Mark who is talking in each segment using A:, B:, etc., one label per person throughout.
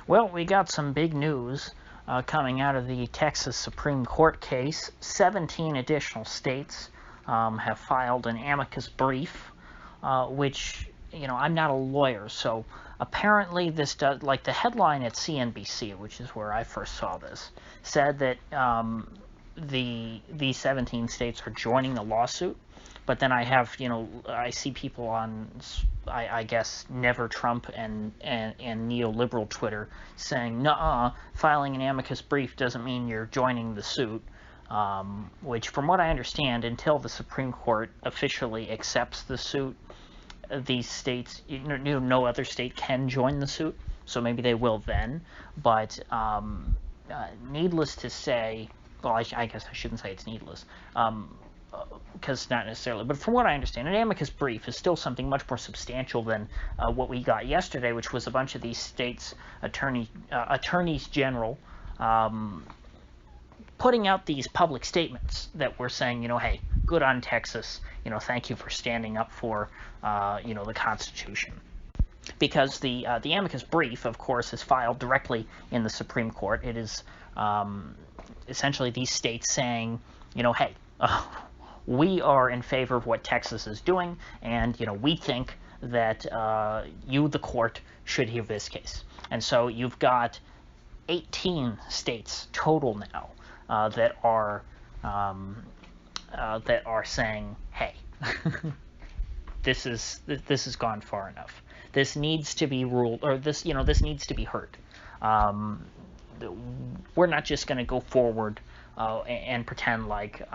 A: Well, we got some big news coming out of the Texas Supreme Court case. 17 additional states have filed an amicus brief, which, I'm not a lawyer, so apparently this does, like the headline at CNBC, which is where I first saw this, said that these 17 states are joining the lawsuit. But then I have, I see people on, I guess, Never Trump and neoliberal Twitter saying, nuh-uh, filing an amicus brief doesn't mean you're joining the suit, which, from what I understand, until the Supreme Court officially accepts the suit, these states, no other state can join the suit, so maybe they will then. But needless to say, well, I guess I shouldn't say it's needless, because not necessarily, but from what I understand, an amicus brief is still something much more substantial than what we got yesterday, which was a bunch of these states' attorneys general putting out these public statements that were saying, hey, good on Texas, thank you for standing up for, the Constitution. Because the amicus brief, of course, is filed directly in the Supreme Court. It is essentially these states saying, hey, we are in favor of what Texas is doing, and we think that you, the court, should hear this case. And so you've got 18 states total now that are saying, hey, this has gone far enough. This needs to be ruled, or this needs to be heard. We're not just going to go forward and pretend like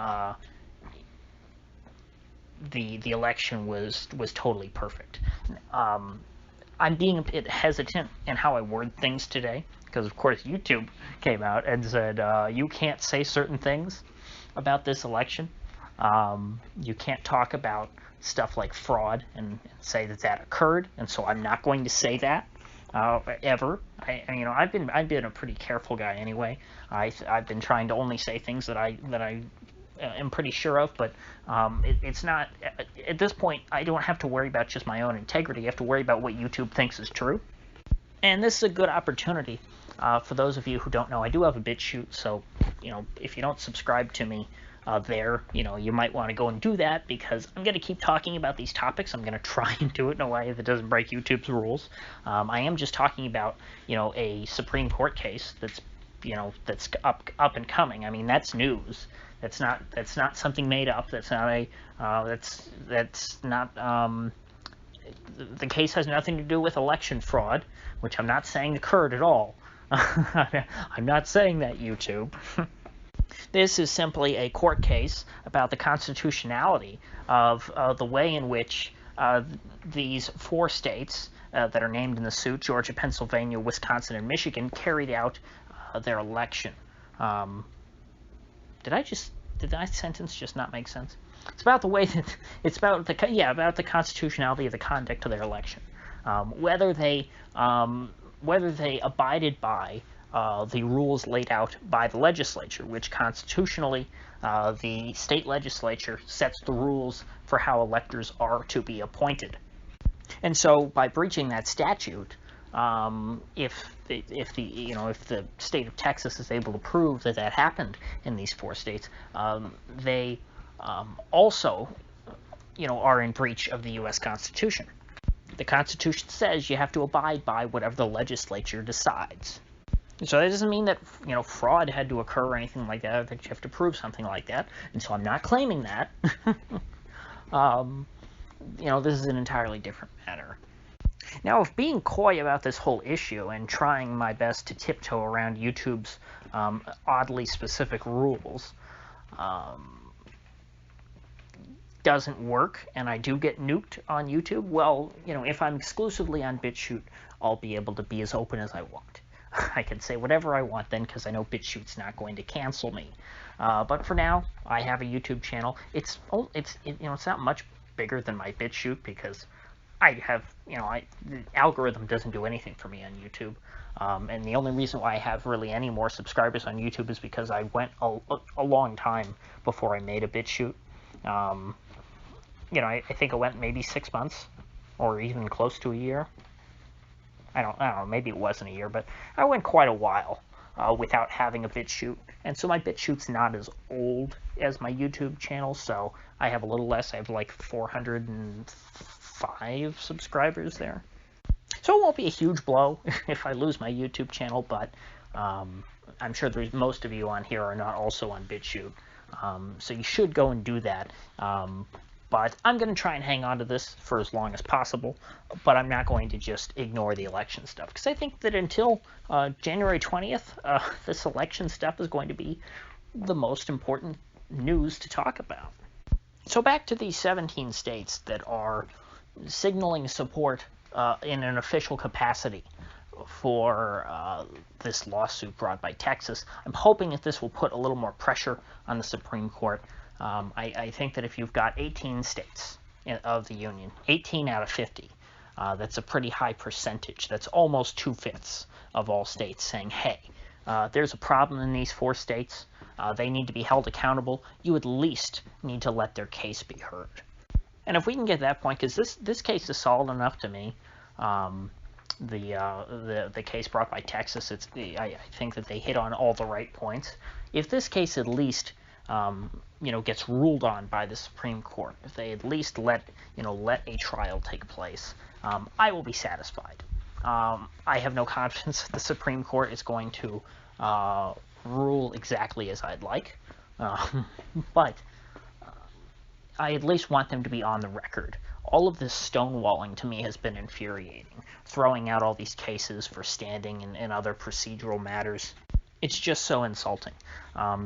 A: the election was totally perfect. I'm being a bit hesitant in how I word things today, because of course YouTube came out and said you can't say certain things about this election. You can't talk about stuff like fraud and say that occurred, and so I'm not going to say that ever. I've been a pretty careful guy anyway. I've been trying to only say things that I am pretty sure of, but it's not, at this point, I don't have to worry about just my own integrity. I have to worry about what YouTube thinks is true. And this is a good opportunity for those of you who don't know. I do have a BitChute, so if you don't subscribe to me there, you might want to go and do that, because I'm going to keep talking about these topics. I'm going to try and do it in a way that doesn't break YouTube's rules. I am just talking about a Supreme Court case that's up and coming. I mean, that's news. That's not something made up. That's not the case has nothing to do with election fraud, which I'm not saying occurred at all. I'm not saying that, YouTube. This is simply a court case about the constitutionality of the way in which these 4 states that are named in the suit, Georgia, Pennsylvania, Wisconsin, and Michigan, carried out their election. Did that sentence just not make sense? It's about the way that about the constitutionality of the conduct of their election, whether they abided by the rules laid out by the legislature, which constitutionally the state legislature sets the rules for how electors are to be appointed. And so by breaching that statute, if the state of Texas is able to prove that happened in these 4 states, they also are in breach of the U.S. Constitution. The Constitution says you have to abide by whatever the legislature decides. So that doesn't mean that fraud had to occur or anything like that, or that you have to prove something like that. And so I'm not claiming that. This is an entirely different matter. Now, if being coy about this whole issue and trying my best to tiptoe around YouTube's oddly specific rules doesn't work, and I do get nuked on YouTube, well, if I'm exclusively on BitChute, I'll be able to be as open as I want. I can say whatever I want then, because I know BitChute's not going to cancel me. But for now, I have a YouTube channel. It's not much bigger than my BitChute, because I have, the algorithm doesn't do anything for me on YouTube. And the only reason why I have really any more subscribers on YouTube is because I went a long time before I made a BitChute. I think it went maybe 6 months, or even close to a year. I don't know, maybe it wasn't a year, but I went quite a while without having a BitChute. And so my BitChute's not as old as my YouTube channel, so I have a little less. I have like 405 subscribers there. So it won't be a huge blow if I lose my YouTube channel, but I'm sure most of you on here are not also on BitChute. So you should go and do that. But I'm going to try and hang on to this for as long as possible, but I'm not going to just ignore the election stuff, because I think that until January 20th, this election stuff is going to be the most important news to talk about. So back to these 17 states that are signaling support in an official capacity for this lawsuit brought by Texas. I'm hoping that this will put a little more pressure on the Supreme Court. I think that if you've got 18 states of the Union, 18 out of 50, that's a pretty high percentage. That's almost 2/5 of all states saying, hey, there's a problem in these 4 states. They need to be held accountable. You at least need to let their case be heard. And if we can get that point, because this case is solid enough to me, the case brought by Texas, I think that they hit on all the right points. If this case at least gets ruled on by the Supreme Court, if they at least let a trial take place, I will be satisfied. I have no confidence that the Supreme Court is going to rule exactly as I'd like, but I at least want them to be on the record. All of this stonewalling to me has been infuriating, throwing out all these cases for standing and other procedural matters. It's just so insulting,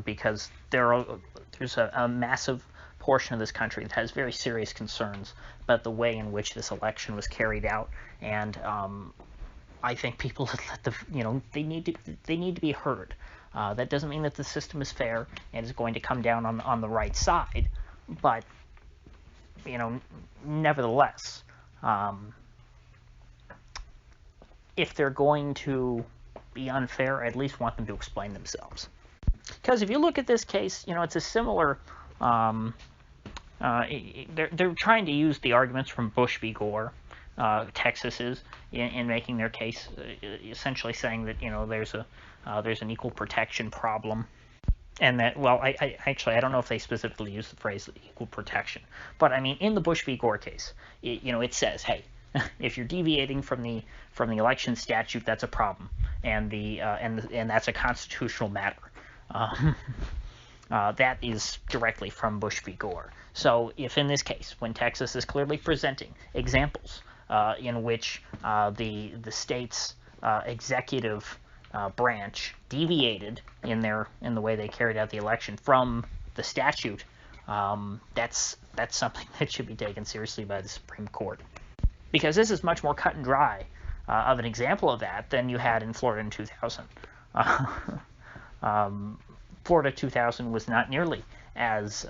A: because there's a massive portion of this country that has very serious concerns about the way in which this election was carried out, and I think people they need to be heard. That doesn't mean that the system is fair and is going to come down on the right side, but nevertheless, if they're going to be unfair, I at least want them to explain themselves. Because if you look at this case, it's a similar. They're trying to use the arguments from Bush v. Gore, Texas is, in making their case, essentially saying that there's an equal protection problem. And that, well, I don't know if they specifically use the phrase equal protection, but I mean, in the Bush v. Gore case, it says, hey, if you're deviating from the election statute, that's a problem, and that's a constitutional matter. That is directly from Bush v. Gore. So if in this case, when Texas is clearly presenting examples in which the state's executive branch deviated in the way they carried out the election from the statute, that's something that should be taken seriously by the Supreme Court, because this is much more cut and dry of an example of that than you had in Florida in 2000. Florida 2000 was not nearly as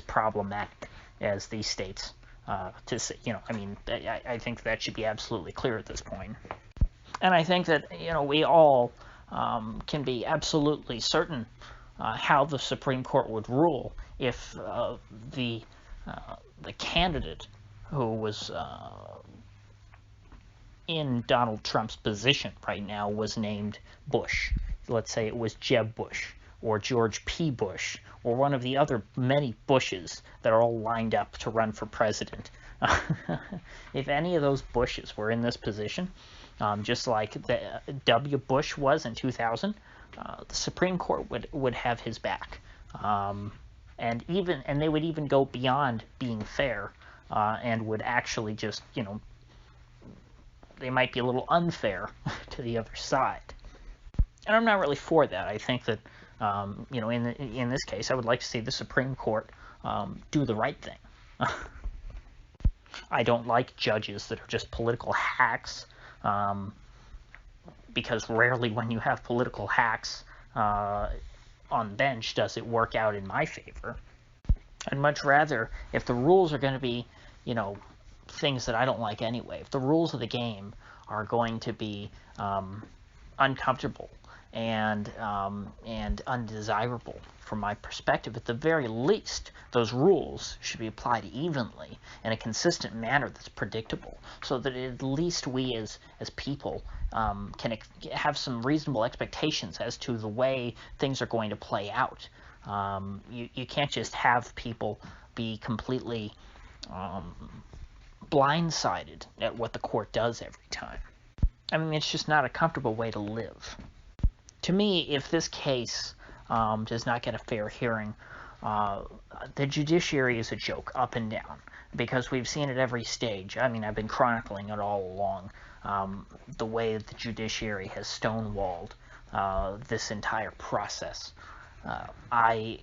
A: problematic as these states. I think that should be absolutely clear at this point. And I think that we all can be absolutely certain how the Supreme Court would rule if the candidate who was in Donald Trump's position right now was named Bush. Let's say it was Jeb Bush or George P. Bush or one of the other many Bushes that are all lined up to run for president. If any of those Bushes were in this position, just like the W. Bush was in 2000, the Supreme Court would have his back, and they would even go beyond being fair, and would actually just they might be a little unfair to the other side. And I'm not really for that. I think that in this case, I would like to see the Supreme Court do the right thing. I don't like judges that are just political hacks. Because rarely when you have political hacks on bench does it work out in my favor. I'd much rather, if the rules are going to be, things that I don't like anyway, if the rules of the game are going to be uncomfortable and undesirable from my perspective. At the very least, those rules should be applied evenly in a consistent manner that's predictable, so that at least we as people can have some reasonable expectations as to the way things are going to play out. You can't just have people be completely blindsided at what the court does every time. I mean, it's just not a comfortable way to live. To me, if this case does not get a fair hearing, the judiciary is a joke up and down, because we've seen at every stage. I mean, I've been chronicling it all along, the way that the judiciary has stonewalled this entire process. I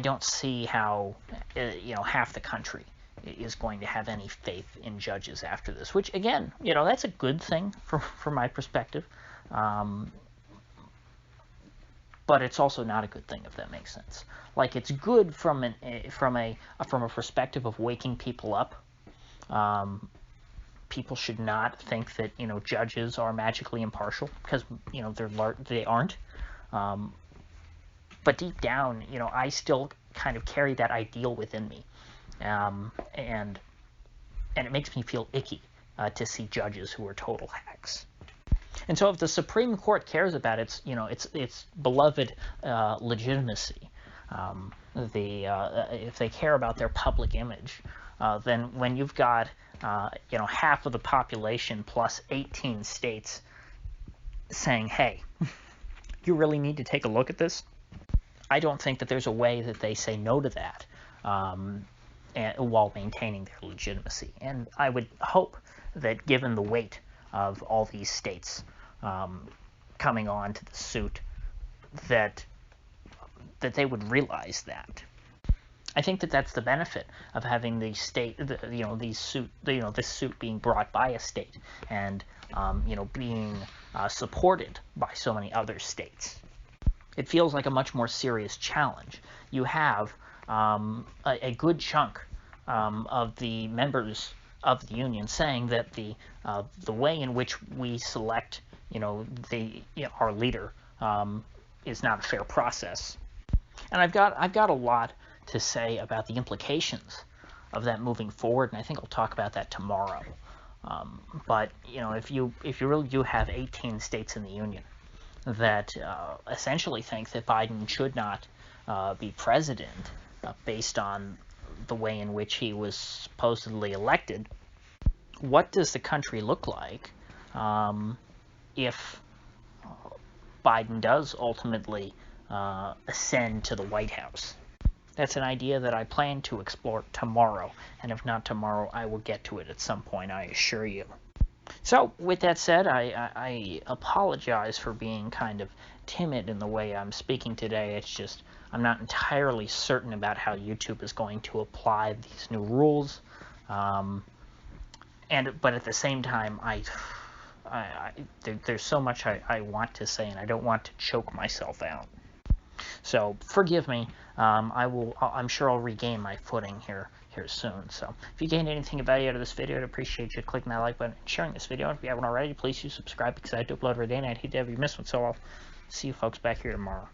A: don't see how half the country is going to have any faith in judges after this, which, again, that's a good thing from my perspective. But it's also not a good thing, if that makes sense. Like, it's good from a perspective of waking people up. People should not think that judges are magically impartial, because they aren't. But deep down, I still kind of carry that ideal within me, and it makes me feel icky to see judges who are total hacks. And so, if the Supreme Court cares about its beloved legitimacy, if they care about their public image, then when you've got half of the population plus 18 states saying, "Hey, you really need to take a look at this," I don't think that there's a way that they say no to that while maintaining their legitimacy. And I would hope that, given the weight of all these states coming on to the suit, that they would realize that. I think that that's the benefit of having the state, this suit being brought by a state, and being supported by so many other states. It feels like a much more serious challenge. You have a good chunk of the members of the union saying that the way in which we select our leader is not a fair process. And I've got a lot to say about the implications of that moving forward, and I think I'll talk about that tomorrow. But if you really do have 18 states in the union that essentially think that Biden should not be president based on the way in which he was supposedly elected, what does the country look like if Biden does ultimately ascend to the White House? That's an idea that I plan to explore tomorrow, and if not tomorrow, I will get to it at some point, I assure you. So, with that said, I apologize for being kind of timid in the way I'm speaking today. It's just I'm not entirely certain about how YouTube is going to apply these new rules. But at the same time, there's so much I want to say, and I don't want to choke myself out. So forgive me. I'm sure I'll regain my footing here soon. So if you gained anything of value out of this video, I'd appreciate you clicking that like button and sharing this video. If you haven't already, please do subscribe, because I do upload every day and I'd hate to have you miss one. So I'll see you folks back here tomorrow.